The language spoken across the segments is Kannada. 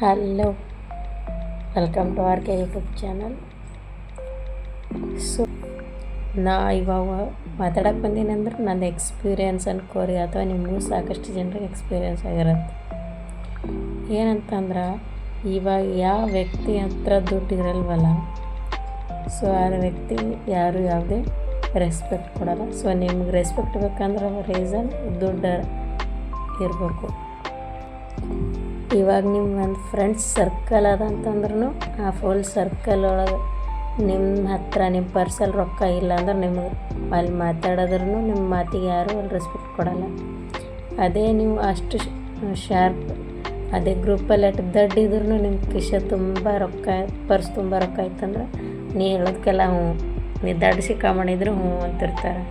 Hello, welcome to R K YouTube channel. So ನಾ ಇವಾಗ ಮಾತಾಡೋಕೆ ಬಂದೀನಿ ಅಂದ್ರೆ ನನ್ನ ಎಕ್ಸ್ಪೀರಿಯೆನ್ಸ್ ಅನ್ಕೋರಿ, ಅಥವಾ ನಿಮಗೂ ಸಾಕಷ್ಟು ಜನರಿಗೆ ಎಕ್ಸ್ಪೀರಿಯೆನ್ಸ್ ಆಗಿರುತ್ತೆ. ಏನಂತಂದ್ರೆ ಇವಾಗ ಯಾವ ವ್ಯಕ್ತಿ ಹತ್ರ ದುಡ್ಡು ಇರಲ್ವಲ್ಲ, ಸೊ ಆ ವ್ಯಕ್ತಿ ಯಾರು ಯಾವುದೇ ರೆಸ್ಪೆಕ್ಟ್ ಕೊಡೋಲ್ಲ. ಸೊ ನಿಮ್ಗೆ ರೆಸ್ಪೆಕ್ಟ್ ಬೇಕಂದ್ರೆ ರೀಸನ್ ದುಡ್ಡು ಇರಬೇಕು. ಇವಾಗ ನಿಮ್ಮ ಒಂದು ಫ್ರೆಂಡ್ಸ್ ಸರ್ಕಲ್ ಅದ ಅಂತಂದ್ರೂ ಆ ಫುಲ್ ಸರ್ಕಲ್ ಒಳಗೆ ನಿಮ್ಮ ಹತ್ರ ನಿಮ್ಮ ಪರ್ಸಲ್ಲಿ ರೊಕ್ಕ ಇಲ್ಲ ಅಂದ್ರೆ ನಿಮಗೆ ಅಲ್ಲಿ ಮಾತಾಡೋದ್ರೂ ನಿಮ್ಮ ಮಾತಿಗೆ ಯಾರೂ ಅಲ್ಲಿ ರೆಸ್ಪೆಕ್ಟ್ ಕೊಡೋಲ್ಲ. ಅದೇ ನೀವು ಅಷ್ಟು ಶಾರ್ಪ್, ಅದೇ ಗ್ರೂಪಲ್ಲಿ ಅಷ್ಟು ದಡ್ಡಿದ್ರೂ ನಿಮ್ಮ ಕಿಶೆ ತುಂಬ ರೊಕ್ಕ, ಪರ್ಸ್ ತುಂಬ ರೊಕ್ಕ ಇತ್ತಂದ್ರೆ ನೀ ಹೇಳೋದಕ್ಕೆಲ್ಲ ಹ್ಞೂ, ನೀ ದಡ್ಡು ಸಿಕ್ಕಾಮಣಿದ್ರು ಹ್ಞೂ ಅಂತಿರ್ತಾರೆ.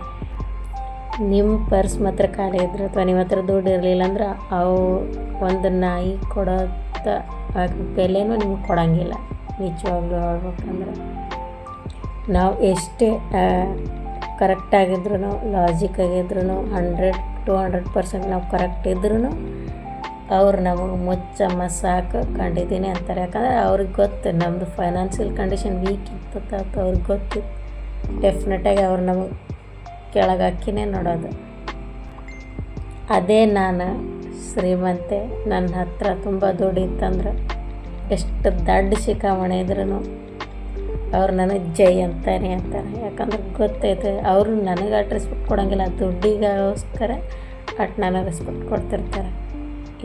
ನಿಮ್ಮ ಪರ್ಸ್ ಮಾತ್ರ ಖಾಲಿ ಇದ್ರೆ ಅಥವಾ ನಿಮ್ಮ ಹತ್ರ ದುಡ್ಡು ಇರಲಿಲ್ಲ ಅಂದ್ರೆ ಅವು ಒಂದು ನಾಯಿ ಕೊಡೋದ ಬೆಲೆನೂ ನಿಮ್ಗೆ ಕೊಡೋಂಗಿಲ್ಲ. ನಿಜವಾಗ್ಲೂ ಹೇಳ್ಬೇಕಂದ್ರೆ ನಾವು ಎಷ್ಟೇ ಕರೆಕ್ಟಾಗಿದ್ರು, ಲಾಜಿಕ್ ಆಗಿದ್ರು, 100-200% ನಾವು ಕರೆಕ್ಟ್ ಇದ್ರೂ ಅವ್ರು ನಮಗೆ ಮುಚ್ಚಮ್ಮ ಸಾಕು ಕಂಡಿದ್ದೀನಿ ಅಂತಾರೆ. ಯಾಕಂದ್ರೆ ಅವ್ರಿಗೆ ಗೊತ್ತು ನಮ್ಮದು ಫೈನಾನ್ಷಿಯಲ್ ಕಂಡೀಷನ್ ವೀಕ್ ಇರ್ತದೆ ಅಂತ ಅವ್ರಿಗೆ ಗೊತ್ತಿತ್ತು. ಡೆಫಿನೆಟಾಗಿ ಅವ್ರು ನಮಗೆ ಕೆಳಗೆ ಹಾಕಿನೇ ನೋಡೋದು. ಅದೇ ನಾನು ಶ್ರೀಮಂತೆ, ನನ್ನ ಹತ್ರ ತುಂಬ ದುಡ್ಡು ಇತ್ತಂದ್ರೆ ಎಷ್ಟು ದಡ್ಡ ಶಿಖಾಮಣಿ ಇದ್ರೂ ಅವ್ರು ನನಗೆ ಜೈ ಅಂತಾನೆ ಅಂತಾರೆ. ಯಾಕಂದ್ರೆ ಗೊತ್ತೈತೆ ಅವರು ನನಗೆ ಅಷ್ಟು ರೆಸ್ಪೆಕ್ಟ್ ಕೊಡೋಂಗಿಲ್ಲ, ದುಡ್ಡಿಗೋಸ್ಕರ ಅಷ್ಟು ನನಗೆ ರೆಸ್ಪೆಕ್ಟ್ ಕೊಡ್ತಿರ್ತಾರೆ.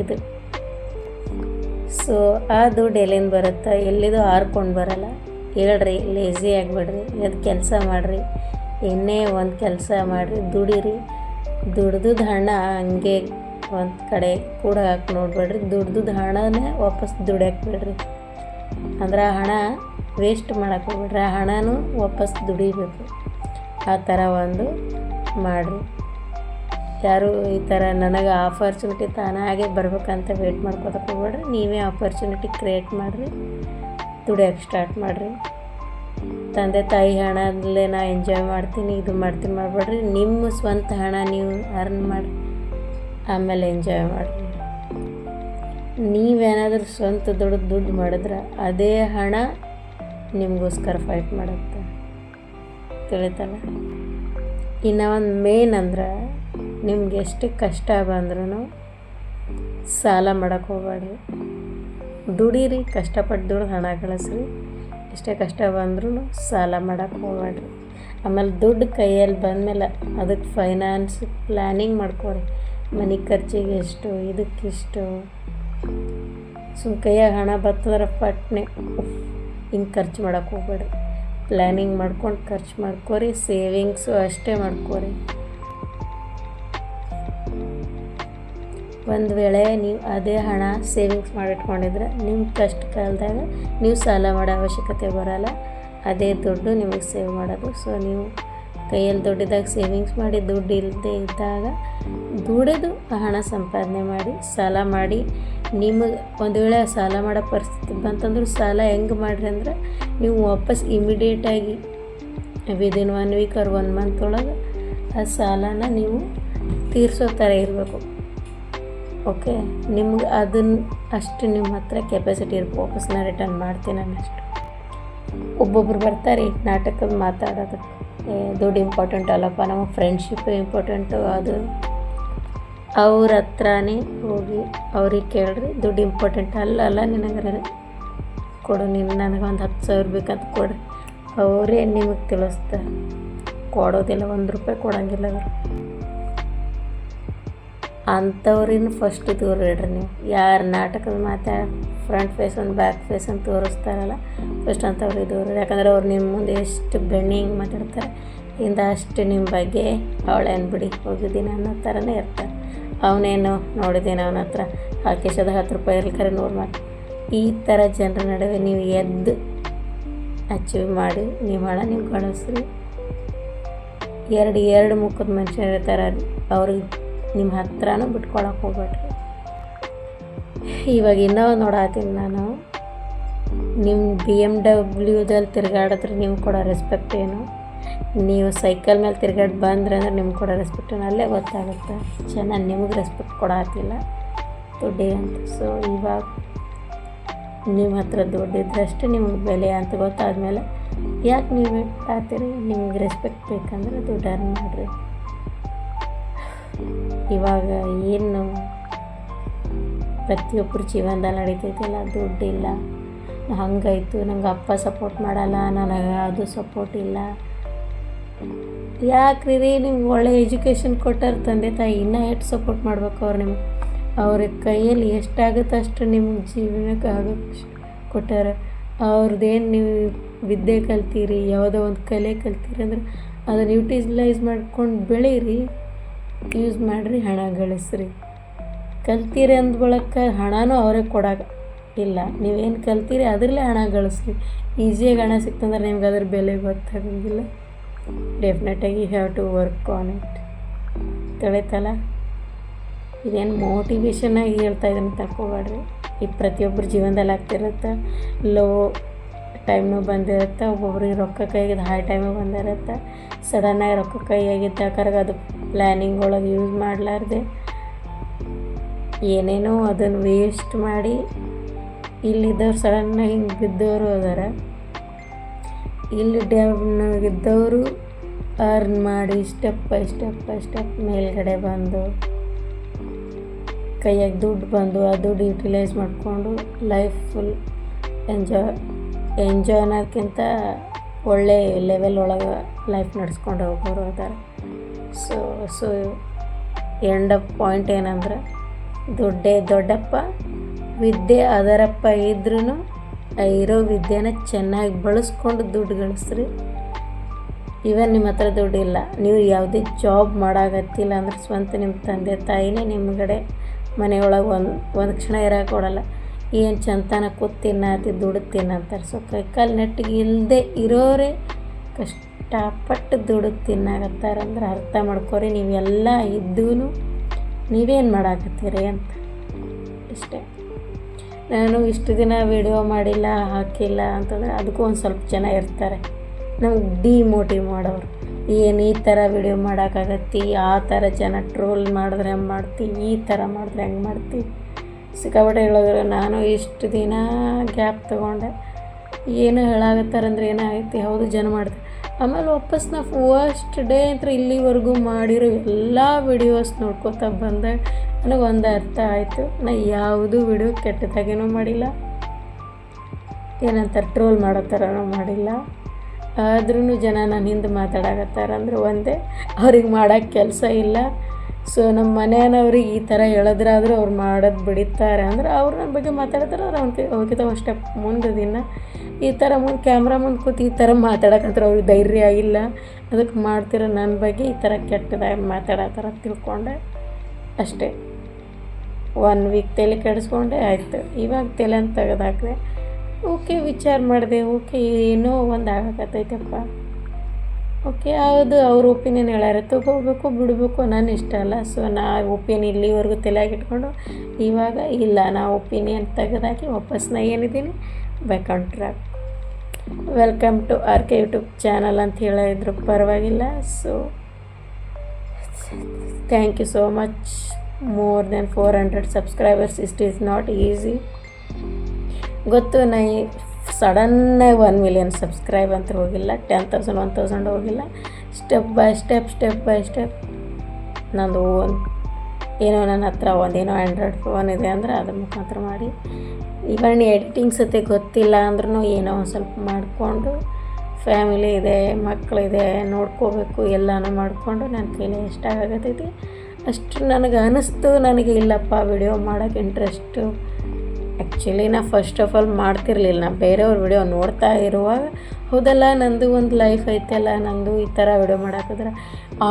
ಇದು ಸೊ ಆ ದುಡ್ಡು ಎಲ್ಲಿಂದ ಬರುತ್ತೆ, ಎಲ್ಲಿದು ಹಾರ್ಕೊಂಡು ಬರೋಲ್ಲ. ಹೇಳ್ರಿ, ಲೇಝಿ ಆಗಿಬಿಡ್ರಿ, ಅದು ಕೆಲಸ ಮಾಡಿರಿ, ಇನ್ನೇ ಒಂದು ಕೆಲಸ ಮಾಡಿರಿ, ದುಡೀರಿ. ದುಡ್ದು ಹಣ ಹಂಗೆ ಒಂದು ಕಡೆ ಕೂಡ ಹಾಕಿ ನೋಡ್ಬೇಡ್ರಿ. ದುಡ್ದು ಹಣನೇ ವಾಪಸ್ ದುಡಿಯೋಕೆ ಬಿಡ್ರಿ. ಅಂದ್ರೆ ಆ ಹಣ ವೇಸ್ಟ್ ಮಾಡೋಕೆ ಹೋಗ್ಬೇಡ್ರಿ, ಆ ಹಣನೂ ವಾಪಸ್ ದುಡಿಬೇಕು. ಆ ಥರ ಒಂದು ಮಾಡಿರಿ. ಯಾರು ಈ ಥರ ನನಗೆ ಆಪರ್ಚುನಿಟಿ ತಾನಾಗೆ ಬರ್ಬೇಕಂತ ವೆಯ್ಟ್ ಮಾಡ್ಕೋತಕ್ಕೆ ಹೋಗ್ಬೇಡ್ರಿ. ನೀವೇ ಆಪರ್ಚುನಿಟಿ ಕ್ರಿಯೇಟ್ ಮಾಡಿರಿ, ದುಡಿಯೋಕೆ ಸ್ಟಾರ್ಟ್ ಮಾಡಿರಿ. ತಂದೆ ತಾಯಿ ಹಣದಲ್ಲೇ ನಾ ಎಂಜಾಯ್ ಮಾಡ್ತೀನಿ, ಇದು ಮಾಡ್ತೀನಿ ಮಾಡಬೇಡ್ರಿ. ನಿಮ್ಮ ಸ್ವಂತ ಹಣ ನೀವು ಅರ್ನ್ ಮಾಡಿ ಆಮೇಲೆ ಎಂಜಾಯ್ ಮಾಡಿರಿ. ನೀವೇನಾದರೂ ಸ್ವಂತ ದುಡ್ಡು ಮಾಡಿದ್ರೆ ಅದೇ ಹಣ ನಿಮಗೋಸ್ಕರ ಫೈಟ್ ಮಾಡುತ್ತೆ, ತಿಳಿತಲ್ಲ. ಇನ್ನು ಒಂದು ಮೇನ್ ಅಂದ್ರೆ ನಿಮ್ಗೆ ಎಷ್ಟು ಕಷ್ಟ ಬಂದ್ರೂ ಸಾಲ ಮಾಡೋಕ್ಕೆ ಹೋಗಬೇಡ್ರಿ. ದುಡೀರಿ, ಕಷ್ಟಪಟ್ಟು ದುಡ್ಡು ಹಣ ಗಳಿಸ್ರಿ. ಎಷ್ಟೇ ಕಷ್ಟ ಬಂದ್ರೂ ಸಾಲ ಮಾಡೋಕ್ಕೆ ಹೋಗಬೇಡ್ರಿ. ಆಮೇಲೆ ದುಡ್ಡು ಕೈಯಲ್ಲಿ ಬಂದಮೇಲೆ ಅದಕ್ಕೆ ಫೈನಾನ್ಸ್ ಪ್ಲ್ಯಾನಿಂಗ್ ಮಾಡ್ಕೊರಿ. ಮನೆ ಖರ್ಚಿಗೆ ಎಷ್ಟು, ಇದಕ್ಕಿಷ್ಟು. ಕೈಯಾಗ ಹಣ ಬರ್ತದ್ರೆ ಪಟ್ನೆ ಹಿಂಗೆ ಖರ್ಚು ಮಾಡೋಕ್ಕೆ ಹೋಗ್ಬೇಡ್ರಿ. ಪ್ಲ್ಯಾನಿಂಗ್ ಮಾಡ್ಕೊಂಡು ಖರ್ಚು ಮಾಡ್ಕೊರಿ. ಸೇವಿಂಗ್ಸು ಅಷ್ಟೇ ಮಾಡ್ಕೊರಿ. ಒಂದು ವೇಳೆ ನೀವು ಅದೇ ಹಣ ಸೇವಿಂಗ್ಸ್ ಮಾಡಿಟ್ಕೊಂಡಿದ್ರೆ ನಿಮ್ಮ ಕಷ್ಟ ಕಾಲದಾಗ ನೀವು ಸಾಲ ಮಾಡೋ ಅವಶ್ಯಕತೆ ಬರೋಲ್ಲ. ಅದೇ ದುಡ್ಡು ನಿಮಗೆ ಸೇವ್ ಮಾಡೋದು. ಸೊ ನೀವು ಕೈಯಲ್ಲಿ ದುಡ್ಡಿದ್ದಾಗ ಸೇವಿಂಗ್ಸ್ ಮಾಡಿ, ದುಡ್ಡು ಇಲ್ಲದೆ ಇದ್ದಾಗ ದುಡಿದು ಆ ಹಣ ಸಂಪಾದನೆ ಮಾಡಿ, ಸಾಲ ಮಾಡಿ. ನಿಮಗೆ ಒಂದು ವೇಳೆ ಸಾಲ ಮಾಡೋ ಪರಿಸ್ಥಿತಿ ಬಂತಂದ್ರೆ ಸಾಲ ಹೆಂಗೆ ಮಾಡಿರಿ ಅಂದ್ರೆ ನೀವು ವಾಪಸ್ ಇಮಿಡಿಯೇಟಾಗಿ ವಿದಿನ್ 1 ವೀಕ್ ಆರ್ 1 ಮಂತ್ ಒಳಗೆ ಆ ಸಾಲನ ನೀವು ತೀರಿಸೋ ಥರ ಇರಬೇಕು. ಓಕೆ, ನಿಮ್ಗೆ ಅದನ್ನು ಅಷ್ಟು ನಿಮ್ಮ ಹತ್ರ ಕೆಪಾಸಿಟಿ ಇರ್ಬೇಕು. ವಾಪಸ್ ನಾ ರಿಟರ್ನ್ ಮಾಡ್ತೀನಿ ಅನ್ನಷ್ಟು. ಒಬ್ಬೊಬ್ರು ಬರ್ತಾರೆ ನಾಟಕದ ಮಾತಾಡೋದಕ್ಕೆ, ದುಡ್ಡು ಇಂಪಾರ್ಟೆಂಟ್ ಅಲ್ಲಪ್ಪ, ನಮಗೆ ಫ್ರೆಂಡ್ಶಿಪ್ ಇಂಪಾರ್ಟೆಂಟು. ಅದು ಅವ್ರ ಹತ್ರನೇ ಹೋಗಿ ಅವ್ರಿಗೆ ಕೇಳ್ರಿ, ದುಡ್ಡು ಇಂಪಾರ್ಟೆಂಟ್ ಅಲ್ಲ ನಿನಗೆ ಕೊಡು, ನೀನು ನನಗೆ ಒಂದು 10,000 ಬೇಕಂತ ಕೊಡ್ರಿ. ಅವರೇ ನಿಮಗೆ ತಿಳಿಸ್ತಾರೆ. ಕೊಡೋದಿಲ್ಲ, 1 ರೂಪಾಯಿ ಕೊಡೋಂಗಿಲ್ಲ ಅವರು. ಅಂಥವ್ರಿನ ಫಸ್ಟ್ ದೂರ ಇಡ್ರಿ. ನೀವು ಯಾರು ನಾಟಕದ ಫ್ರಂಟ್ ಫೇಸ್ ಒಂದು ಬ್ಯಾಕ್ ಫೇಸ್ ಅಂತ ತೋರಿಸ್ತಾರಲ್ಲ, ಫಸ್ಟ್ ಅಂಥವ್ರಿಗೆ ದೂರ. ಯಾಕಂದ್ರೆ ಅವ್ರು ನಿಮ್ಮ ಮುಂದೆ ಎಷ್ಟು ಬೆಣ್ಣೆ ಹಿಂಗೆ ಮಾತಾಡ್ತಾರೆ, ಇಂದ ಅಷ್ಟು ನಿಮ್ಮ ಬಗ್ಗೆ ಅವಳೇನು ಬಿಡಿ ಹೋಗಿದ್ದೀನಿ ಅನ್ನೋ ಥರನೇ ಇರ್ತಾರೆ. ಅವನೇನು ನೋಡಿದ್ದೀನಿ ಅವನ ಹತ್ರ ಹಾಕಿಸೋದು 10 ರೂಪಾಯಿ ಇರಲಿ, ಖರೆ 100 ಮಾತು. ಈ ಥರ ಜನರ ನಡುವೆ ನೀವು ಎದ್ದು ಅಚೀವ್ ಮಾಡಿ ನಿಮ್ಮ ಹಣ ನೀವು ಗಳಿಸ್ರಿ. ಎರಡು ಮುಖದ ಮನುಷ್ಯರು ಇರ್ತಾರೆ, ಅವ್ರಿಗೆ ನಿಮ್ಮ ಹತ್ರನೂ ಬಿಟ್ಕೊಳಕ್ಕೆ ಹೋಗ್ಬೇಡ್ರಿ. ಇವಾಗ ಇನ್ನೂ ನೋಡತ್ತೀನಿ ನಾನು, ನಿಮ್ಮ BMW ತಿರುಗಾಡಿದ್ರೆ ನಿಮ್ಗೆ ಕೊಡೋ ರೆಸ್ಪೆಕ್ಟ್ ಏನು, ನೀವು ಸೈಕಲ್ ಮೇಲೆ ತಿರುಗಾಡಿ ಬಂದ್ರೆ ಅಂದ್ರೆ ನಿಮ್ಗೆ ಕೊಡೋ ರೆಸ್ಪೆಕ್ಟ್ ಏನು ಅಲ್ಲೇ ಗೊತ್ತಾಗುತ್ತೆ. ಚೆನ್ನಾಗಿ ನಿಮಗೆ ರೆಸ್ಪೆಕ್ಟ್ ಕೊಡತ್ತಿಲ್ಲ ದುಡ್ಡಿಗೆ ಅಂತ. ಸೊ ಇವಾಗ ನಿಮ್ಮ ಹತ್ರ ದುಡ್ಡಿದ್ರಷ್ಟೇ ನಿಮ್ಗೆ ಬೆಲೆ ಅಂತ ಗೊತ್ತಾದ್ಮೇಲೆ ಯಾಕೆ ನೀವು ಬಿಟ್ಟಾತೀರಿ? ನಿಮ್ಗೆ ರೆಸ್ಪೆಕ್ಟ್ ಬೇಕಂದ್ರೆ ದುಡ್ಡು ಅರ್ನ್ ಮಾಡಿರಿ. ಇವಾಗ ಏನು ಪ್ರತಿಯೊಬ್ಬರು ಜೀವನದಲ್ಲಿ ನಡೀತೈತಿಲ್ಲ, ದುಡ್ಡಿಲ್ಲ, ಹಂಗಾಯ್ತು, ನಂಗೆ ಅಪ್ಪ ಸಪೋರ್ಟ್ ಮಾಡಲ್ಲ, ನನಗೆ ಅದು ಸಪೋರ್ಟ್ ಇಲ್ಲ. ಯಾಕ್ರಿ ನಿಮ್ಗೆ ಒಳ್ಳೆ ಎಜುಕೇಷನ್ ಕೊಟ್ಟಾರ ತಂದೆ ತಾಯಿ, ಇನ್ನೂ ಎಷ್ಟು ಸಪೋರ್ಟ್ ಮಾಡ್ಬೇಕು ಅವ್ರು ನಿಮ್ಗೆ? ಅವ್ರ ಕೈಯಲ್ಲಿ ಎಷ್ಟಾಗುತ್ತೆ ಅಷ್ಟು ನಿಮ್ಗೆ ಜೀವನಕ್ಕೆ ಆಗೋಕ್ಕೆ ಕೊಟ್ಟಾರ. ಅವ್ರದ್ದೇನು ನೀವು ವಿದ್ಯೆ ಕಲ್ತೀರಿ, ಯಾವುದೋ ಒಂದು ಕಲೆ ಕಲ್ತೀರಿ ಅಂದ್ರೆ ಅದನ್ನು ಯುಟಿಲೈಸ್ ಮಾಡ್ಕೊಂಡು ಬೆಳೀರಿ, ಯೂಸ್ ಮಾಡಿರಿ, ಹಣ ಗಳಿಸ್ರಿ. ಕಲ್ತೀರಿ ಅಂದ ಬಳಕ ಹಣನೂ ಅವರೇ ಕೊಡೋಕೆ ಇಲ್ಲ, ನೀವೇನು ಕಲ್ತೀರಿ ಅದರಲ್ಲೇ ಹಣ ಗಳಿಸ್ರಿ. ಈಸಿಯಾಗಿ ಹಣ ಸಿಕ್ತಂದ್ರೆ ನಿಮ್ಗೆ ಅದ್ರ ಬೆಲೆ ಗೊತ್ತಾಗಂಗಿಲ್ಲ. ಡೆಫಿನೆಟಾಗಿ have to work on it. ತಿಳಿತಲ್ಲ? ಇದೇನು ಮೋಟಿವೇಶನ್ನಾಗಿ ಹೇಳ್ತಾ ಇದನ್ನು ತಗೋಬೇಡ್ರಿ. ಈ ಪ್ರತಿಯೊಬ್ಬರ ಜೀವನದಲ್ಲಿ ಆಗ್ತಿರುತ್ತೆ. ಲೋ ಟೈಮ್ನೂ ಬಂದಿರುತ್ತೆ, ಒಬ್ಬೊಬ್ರಿಗೆ ರೊಕ್ಕ ಕೈಗಿದ್ದು ಹೈ ಟೈಮಿಗೆ ಬಂದಿರುತ್ತೆ. ಸಡನ್ನಾಗಿ ರೊಕ್ಕ ಕೈಯಾಗಿದ್ದಾಕಾಗ ಅದು ಪ್ಲ್ಯಾನಿಂಗ್ ಒಳಗೆ ಯೂಸ್ ಮಾಡಲಾರ್ದೆ ಏನೇನೋ ಅದನ್ನು ವೇಸ್ಟ್ ಮಾಡಿ ಇಲ್ಲಿದ್ದವ್ರು ಸಡನ್ನಾಗಿ ಹಿಂಗೆ ಬಿದ್ದವರು ಅದಾರ. ಇಲ್ಲಿ ಇದ್ದವರು ಅರ್ನ್ ಮಾಡಿ ಸ್ಟೆಪ್ ಬೈ ಸ್ಟೆಪ್ ಮೇಲ್ಗಡೆ ಬಂದು ಕೈಯಾಗಿ ದುಡ್ಡು ಬಂದು ಆ ದುಡ್ಡು ಯುಟಿಲೈಸ್ ಮಾಡಿಕೊಂಡು ಲೈಫ್ ಫುಲ್ ಎಂಜಾಯ್ ಅನ್ನೋದಕ್ಕಿಂತ ಒಳ್ಳೆ ಲೆವೆಲ್ ಒಳಗೆ ಲೈಫ್ ನಡೆಸ್ಕೊಂಡು ಹೋಗೋರು ಅದಾರೆ. ಸೊ ಎಂಡ್ ಆಫ್ ಪಾಯಿಂಟ್ ಏನಂದ್ರೆ, ದುಡ್ಡೇ ದೊಡ್ಡಪ್ಪ, ವಿದ್ಯೆ ಅದರಪ್ಪ ಇದ್ರೂ ಇರೋ ವಿದ್ಯೆನ ಚೆನ್ನಾಗಿ ಬಳಸ್ಕೊಂಡು ದುಡ್ಡು ಗಳಿಸ್ರಿ. ಇವನ್ ನಿಮ್ಮ ಹತ್ರ ದುಡ್ಡಿಲ್ಲ, ನೀವು ಯಾವುದೇ ಜಾಬ್ ಮಾಡಾಕತ್ತಿಲ್ಲ ಅಂದ್ರೆ ಸ್ವಂತ ನಿಮ್ಮ ತಂದೆ ತಾಯಿನೇ ನಿಮ್ಗಡೆ ಮನೆಯೊಳಗೆ ಒಂದು ಕ್ಷಣ ಇರೋಕೆ ಕೊಡಲ್ಲ. ಏನು ಚಂತನ ಕೂತು ತಿನ್ನತಿ ದುಡ್ಡು ತಿನ್ನಂತಾರೆ. ಸೊ ಕೈಕಾಲು ನೆಟ್ಟಿಗೆ ಇಲ್ಲದೆ ಇರೋರೇ ಕಷ್ಟಪಟ್ಟು ದುಡ್ಡು ತಿನ್ನಾಕತ್ತಾರಂದ್ರೆ ಅರ್ಥ ಮಾಡ್ಕೊರಿ, ನೀವೆಲ್ಲ ಇದ್ದೂ ನೀವೇನು ಮಾಡಾಕತ್ತೀರಿ ಅಂತ. ಇಷ್ಟೇ. ನಾನು ಇಷ್ಟು ದಿನ ವಿಡಿಯೋ ಮಾಡಿಲ್ಲ, ಹಾಕಿಲ್ಲ ಅಂತಂದರೆ ಅದಕ್ಕೂ ಒಂದು ಸ್ವಲ್ಪ ಜನ ಇರ್ತಾರೆ ನಮ್ಗೆ ಡಿಮೋಟಿವ್ ಮಾಡೋರು. ಏನು ಈ ಥರ ವಿಡಿಯೋ ಮಾಡೋಕ್ಕಾಗತ್ತಿ, ಆ ಥರ ಜನ ಟ್ರೋಲ್ ಮಾಡಿದ್ರೆ ಹೆಂಗೆ ಮಾಡ್ತಿ, ಈ ಥರ ಮಾಡಿದ್ರೆ ಹೆಂಗೆ ಮಾಡ್ತಿ, ಸಿಕ್ಕಾಪಟ್ಟೆ ಹೇಳಿದ್ರು. ನಾನು ಇಷ್ಟು ದಿನ ಗ್ಯಾಪ್ ತೊಗೊಂಡೆ. ಏನು ಹೇಳಾಗತ್ತಾರಂದ್ರೆ ಏನಾಗೈತಿ, ಹೌದು ಜನ ಮಾಡ್ತಾರೆ. ಆಮೇಲೆ ವಾಪಸ್ ನಾ ಫಸ್ಟ್ ಡೇ ಅಂತ ಇಲ್ಲಿವರೆಗೂ ಮಾಡಿರೋ ಎಲ್ಲ ವಿಡಿಯೋಸ್ ನೋಡ್ಕೋತಾ ಬಂದಾಗ ನನಗೆ ಒಂದು ಅರ್ಥ ಆಯಿತು, ನಾ ಯಾವುದೂ ವಿಡಿಯೋ ಕೆಟ್ಟದಾಗೇನೂ ಮಾಡಿಲ್ಲ, ಏನಂತಾರೆ ಟ್ರೋಲ್ ಮಾಡೋ ಥರನೂ ಮಾಡಿಲ್ಲ. ಆದ್ರೂ ಜನ ನನ್ನ ಹಿಂದೆ ಮಾತಾಡಕತ್ತಾರಂದ್ರೆ ಒಂದೇ, ಅವ್ರಿಗೆ ಮಾಡೋಕ್ಕೆ ಕೆಲಸ ಇಲ್ಲ. ಸೊ ನಮ್ಮ ಮನೆಯವ್ರಿಗೆ ಈ ಥರ ಹೇಳಿದ್ರಾದ್ರೂ ಅವ್ರು ಮಾಡೋದು ಬಿಡಿತಾರೆ ಅಂದ್ರೆ ಅವ್ರು ನನ್ನ ಬಗ್ಗೆ ಮಾತಾಡ್ತಾರೆ. ಅವ್ರಿಗೆ ಒಂದು ಸ್ಟೆಪ್ ಮುಂದೆ ದಿನ ಈ ಥರ ಮುಂದೆ ಕ್ಯಾಮ್ರಾ ಮುಂದೆ ಕೂತು ಈ ಥರ ಮಾತಾಡಕಂತಾರೆ, ಅವ್ರಿಗೆ ಧೈರ್ಯ ಇಲ್ಲ. ಅದಕ್ಕೆ ಮಾಡ್ತಿರೋ ನನ್ನ ಬಗ್ಗೆ ಈ ಥರ ಕೆಟ್ಟದಾಗಿ ಮಾತಾಡೋ ತಿಳ್ಕೊಂಡೆ ಅಷ್ಟೇ. 1 ವೀಕ್ ತಲೆ ಕೆಡಿಸ್ಕೊಂಡೆ ಆಯಿತು. ಇವಾಗ ತಲೆ ಅಂತ ತೆಗೆದಾಕಿದೆ. ಓಕೆ ವಿಚಾರ ಮಾಡಿದೆ, ಓಕೆ ಏನೋ ಒಂದು ಆಗಕತ್ತೈತಪ್ಪ, ಓಕೆ ಹೌದು ಅವ್ರ ಒಪಿನಿಯನ್ ಹೇಳ್ಯಾರ, ತೊಗೋಬೇಕು ಬಿಡಬೇಕು ನನ್ನ ಇಷ್ಟ ಅಲ್ಲ. ಸೊ ನಾ ಒಪಿನಿಯನ್ ಇಲ್ಲಿವರೆಗೂ ತಲೆಯಾಗಿ ಇಟ್ಕೊಂಡು ಇವಾಗ ಇಲ್ಲ, ನಾ ಒಪಿನಿಯನ್ ತೆಗೆದಾಕಿ ವಾಪಸ್ ನಾ ಏನಿದ್ದೀನಿ back on track. Welcome to RK YouTube channel ಅಂತ ಹೇಳಿದ್ರು ಪರವಾಗಿಲ್ಲ. So thank you so much. more than 400 subscribers. It is not easy. ಗೊತ್ತು, ನಾ ಸಡನ್ನಾಗಿ 1 million ಸಬ್ಸ್ಕ್ರೈಬ್ ಅಂತ ಹೋಗಿಲ್ಲ, 10,000 1,000 ಹೋಗಿಲ್ಲ. ಸ್ಟೆಪ್ ಬೈ ಸ್ಟೆಪ್ ನಂದು ಏನೋ ನನ್ನ ಹತ್ರ ಒಂದೇನೋ ಆ್ಯಂಡ್ರಾಯ್ಡ್ ಫೋನ್ ಇದೆ ಅಂದರೆ ಅದ್ರ ಮುಖಾಂತರ ಮಾಡಿ, ಇವನ್ ಎಡಿಟಿಂಗ್ ಸತೆ ಗೊತ್ತಿಲ್ಲ ಅಂದ್ರೂ ಏನೋ ಒಂದು ಸ್ವಲ್ಪ ಮಾಡಿಕೊಂಡು, ಫ್ಯಾಮಿಲಿ ಇದೆ, ಮಕ್ಕಳಿದೆ, ನೋಡ್ಕೋಬೇಕು, ಎಲ್ಲನೂ ಮಾಡಿಕೊಂಡು ನನ್ನ ಕೈಲಿ ಎಷ್ಟಾಗತ್ತೈತಿ ಅಷ್ಟು ನನಗೆ ಅನ್ನಿಸ್ತು. ನನಗೆ ಇಲ್ಲಪ್ಪ ವಿಡಿಯೋ ಮಾಡೋಕ್ಕೆ ಇಂಟ್ರೆಸ್ಟು. ಆ್ಯಕ್ಚುಲಿ ನಾ ಫಸ್ಟ್ ಆಫ್ ಆಲ್ ಮಾಡ್ತಿರ್ಲಿಲ್ಲ, ನಾ ಬೇರೆಯವ್ರ ವಿಡಿಯೋ ನೋಡ್ತಾ ಇರುವಾಗ ಹೌದಲ್ಲ ನಂದು ಒಂದು ಲೈಫ್ ಐತೆಲ್ಲ, ನಂದು ಈ ಥರ video ಮಾಡೋಕ್ಕಿದ್ರೆ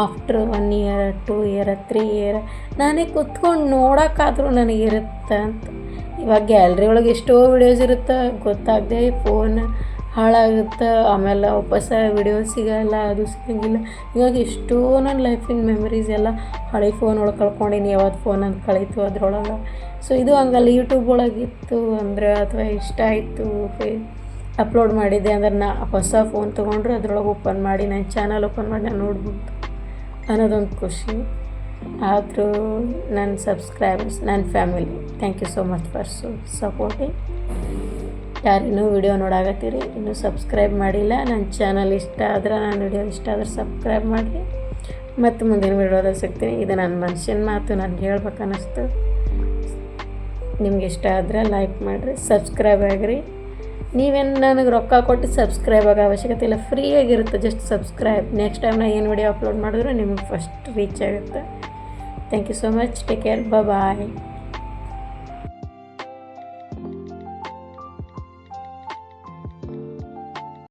after 1 year 2 year 3 year ನಾನೇ ಕೂತ್ಕೊಂಡು ನೋಡೋಕ್ಕಾದ್ರೂ ನನಗಿರುತ್ತೆ ಅಂತ. ಇವಾಗ ಗ್ಯಾಲ್ರಿ ಒಳಗೆ ಎಷ್ಟೋ ವಿಡಿಯೋಸ್ ಇರುತ್ತೆ, ಗೊತ್ತಾಗದೆ ಫೋನ್ ಹಾಳಾಗುತ್ತೆ, ಆಮೇಲೆ ವಾಪಸ್ ವಿಡಿಯೋ ಸಿಗೋಲ್ಲ, ಅದು ಸಿಗೋಂಗಿಲ್ಲ. ಇವಾಗ ಎಷ್ಟೋ ನನ್ನ ಲೈಫಿನ ಮೆಮರೀಸ್ ಎಲ್ಲ ಹಳೆ ಫೋನ್ ಒಳಗೆ ಕಳ್ಕೊಂಡಿನಿ, ಯಾವತ್ತು ಫೋನ್ ಅಂತ ಕಳೀತು ಅದ್ರೊಳಗೆ. ಸೊ ಇದು ಹಂಗಲ್ಲ, ಯೂಟ್ಯೂಬ್ ಒಳಗಿತ್ತು ಅಂದ್ರೆ ಅಥವಾ ಇಷ್ಟ ಆಯಿತು ಅಪ್ಲೋಡ್ ಮಾಡಿದ್ದೆ ಅಂದ್ರೆ ನಾ ಹೊಸ ಫೋನ್ ತೊಗೊಂಡ್ರೆ ಅದ್ರೊಳಗೆ ಓಪನ್ ಮಾಡಿ ನನ್ನ ಚಾನಲ್ ಓಪನ್ ಮಾಡಿ ನಾನು ನೋಡ್ಬೋದು ಅನ್ನೋದೊಂದು ಖುಷಿ. ಆದರೂ ನನ್ನ ಸಬ್ಸ್ಕ್ರೈಬರ್ಸ್, ನನ್ನ family, thank you so much for supporting. ಯಾರಿನ್ನೂ ವಿಡಿಯೋ ನೋಡಾಕತ್ತೀರಿ ಇನ್ನೂ ಸಬ್ಸ್ಕ್ರೈಬ್ ಮಾಡಿಲ್ಲ. ನನ್ನ ಚಾನಲ್ ಇಷ್ಟ ಆದ್ರೆ, ನನ್ನ ವಿಡಿಯೋ ಇಷ್ಟ ಆದ್ರೆ ಸಬ್ಸ್ಕ್ರೈಬ್ ಮಾಡಿರಿ. ಮತ್ತು ಮುಂದಿನ ವಿಡಿಯೋದಲ್ಲಿ ಸಿಗ್ತೀನಿ. ಇದು ನನ್ನ ಮನುಷ್ಯನ ಮಾತು, ನನಗೆ ಹೇಳ್ಬೇಕು ಅನ್ನಿಸ್ತು. ನಿಮ್ಗೆ ಇಷ್ಟ ಆದರೆ ಲೈಕ್ ಮಾಡಿರಿ, ಸಬ್ಸ್ಕ್ರೈಬ್ ಆಗಿರಿ. ನೀವೇನು ನನಗೆ ರೊಕ್ಕ ಕೊಟ್ಟು ಸಬ್ಸ್ಕ್ರೈಬ್ ಆಗೋ ಅವಶ್ಯಕತೆ ಇಲ್ಲ, ಫ್ರೀಯಾಗಿರುತ್ತೆ. Just subscribe. ನೆಕ್ಸ್ಟ್ ಟೈಮ್ ನಾನು ಏನು ವಿಡಿಯೋ ಅಪ್ಲೋಡ್ ಮಾಡಿದ್ರು ನಿಮಗೆ ಫಸ್ಟ್ ರೀಚ್ ಆಗುತ್ತೆ. Thank you so much. Take care. Bye.